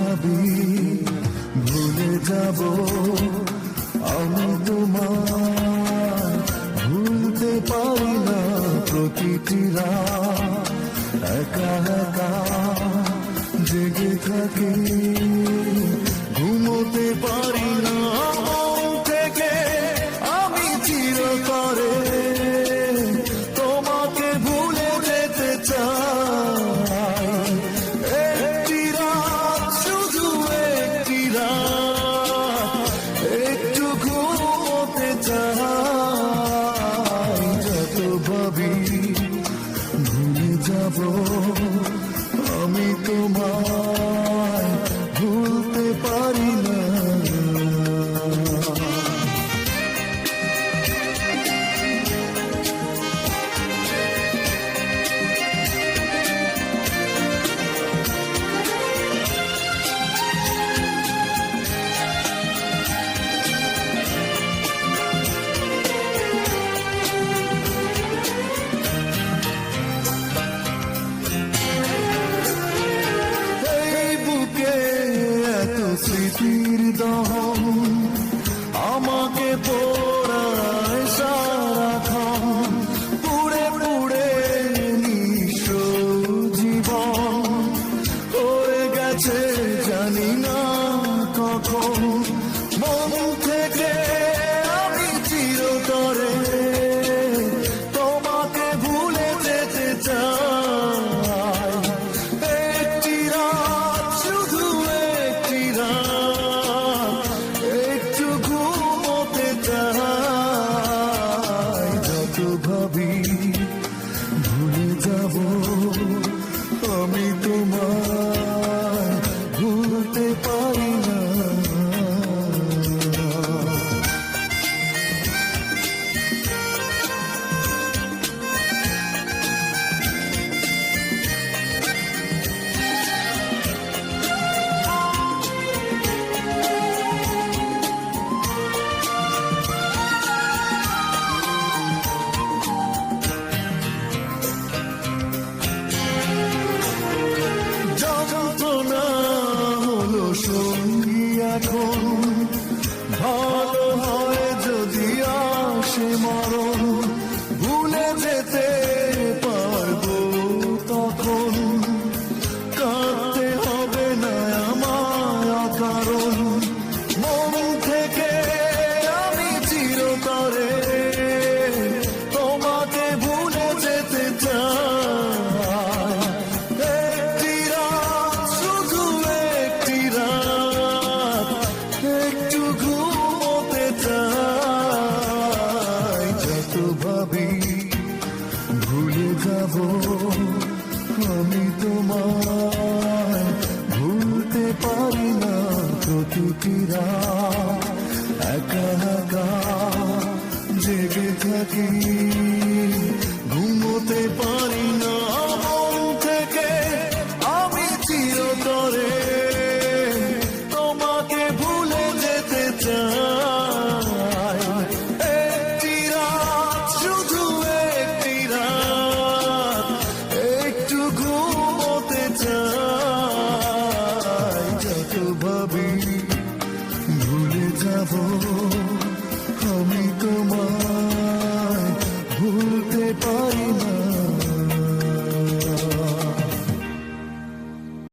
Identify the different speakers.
Speaker 1: ভাবি ভুলে যাব আমি তোমায় ভুলতে পারি না প্রতিটি রাত একা একা জেগে থাকি ঘুমোতে পারি না মন থেকে আমি চিরতরে তোমাকে ভুলে যেতে চাই একটি রাত শুধু একটি রাত একটু ঘুমোতে চাই যত ভাবি ভুলে যাব আমি তোমায় ভুলতে পারি না স্মৃতির দহন আমাকে পোড়ায় সারাক্ষণ পুড়ে পুড়ে নিঃস্ব জীবন হয়ে গেছে জানি না কখন মন থেকে আমি চিরতরে তোমাকে ভুলে যেতে চাই একটি রাত শুধু একটি রাত একটু ঘুমোতে চাই যত ভাবি ভুলে যাব আমি তোমায় ভুলতে পারি না সঙ্গী এখন ভালো হয় যদি আসে মরণ ভুলে যেতে পারবো তখন কাঁদতে হবে না আমায় কারণ মন থেকে আমি চিরতরে তোমাকে ভুলে যেতে চাই একটি রাত শুধু একটি রাত একটু ঘুমোতে চাই যত ভাবি ভুলে যাব আমি তোমায় ভুলতে পারি না প্রতিটি রাত একা একা জেগে থাকি ঘুমোতে পারি না মন থেকে আমি চিরতরে তোমাকে ভুলে যেতে চাই একটি রাত শুধু একটি রাত একটু ঘুমোতে চাই যত ভাবি ভুলে যাব